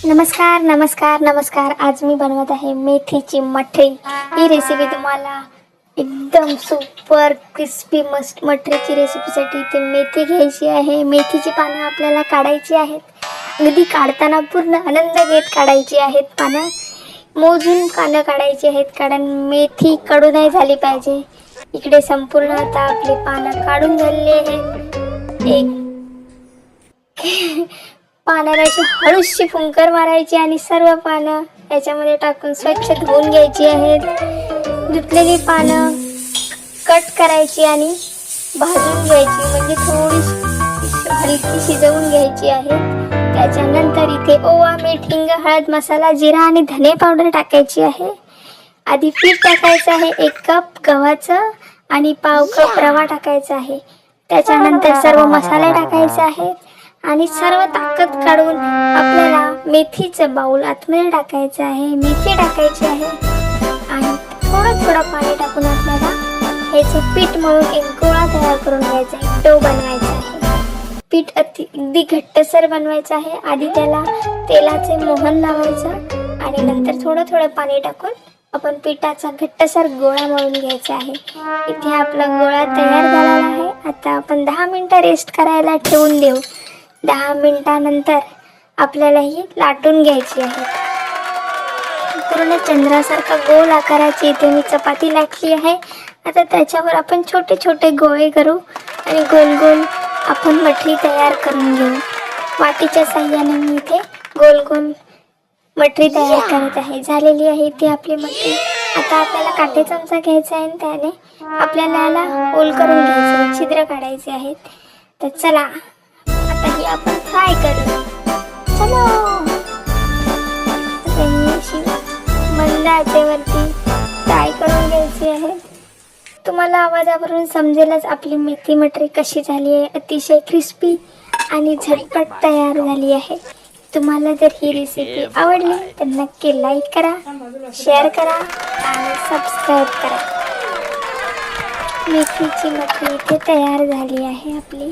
नमस्कार नमस्कार नमस्कार. आज मी बनवत आहे मेथीची मठरी. ही रेसिपी तुम्हाला एकदम सुपर क्रिस्पी मस्त मठरीची रेसिपीसाठी इथे मेथी घ्यायची आहे. मेथीची पानं आपल्याला काढायची आहेत. अगदी काढताना पूर्ण आनंद घेत काढायची आहेत. पानं मोजून पानं काढायची आहेत, कारण मेथी कडू नाही झाली पाहिजे. इकडे संपूर्ण आता आपली पानं काढून झालेली आहेत. एक पानाला अशी हळूशी फुंकर मारायची आणि सर्व पानं याच्यामध्ये टाकून स्वच्छ धुवून घ्यायची आहेत. धुतलेली पानं कट करायची आणि भाजून घ्यायची, म्हणजे थोडी हलकी शिजवून घ्यायची आहे. त्याच्यानंतर इथे ओवा, मीठ, हिंग, हळद, मसाला, जिरा आणि धने पावडर टाकायची आहे. आधी पीठ टाकायचं आहे 1 कप गव्हाचं आणि पाव कप रवा टाकायचा आहे. त्याच्यानंतर सर्व मसाले टाकायचे आहेत आणि सर्व ताकद काढून आपल्याला मेथीचं बाऊल आतमध्ये टाकायचं आहे. मेथी टाकायची आहे आणि थोडं थोडं पाणी टाकून आपल्याला ह्याचं पीठ मळून एक गोळा तयार करून घ्यायचा आहे. डो बनवायचा आहे. पीठ अगदी घट्टसर बनवायचं आहे. आधी त्याला तेलाचे मोहन लावायचं आणि नंतर थोडं थोडं पाणी टाकून आपण पिठाचा घट्टसर गोळा मळून घ्यायचा आहे. इथे आपला गोळा तयार झालेला आहे. आता आपण 10 मिनिटं रेस्ट करायला ठेवून देऊ. 10 मिनिटानंतर आपल्याला ही लाटून घ्यायची आहे. पूर्ण चंद्रासारखा गोल आकाराची इथे मी चपाती लाटली आहे. आता त्याच्यावर आपण छोटे छोटे गोळे करू आणि गोल गोल आपण मठरी तयार करून घेऊ. वाटीच्या साह्याने मी इथे गोल गोल मठरी तयार करत आहे. झालेली आहे ती आपली मठरी. आता आपल्याला काटे चमचा घ्यायचा आहे आणि त्याने आपल्याला याला गोल करून घ्यायचे, छिद्र काढायचे आहेत. तर चला आता ही आपण फ्राय करू. चलो मंद आचेवरती फ्राय करून घ्यायची आहे. तुम्हाला आवाजावरून समजेलच आपली मेथी मटरी कशी झाली आहे. अतिशय क्रिस्पी आणि झटपट तयार झाली आहे. तुम्हाला जर ही रेसिपी आवडली तर नक्की लाईक करा, शेअर करा आणि सबस्क्राईब करा. मेथीची मटरी इथे तयार झाली आहे आपली.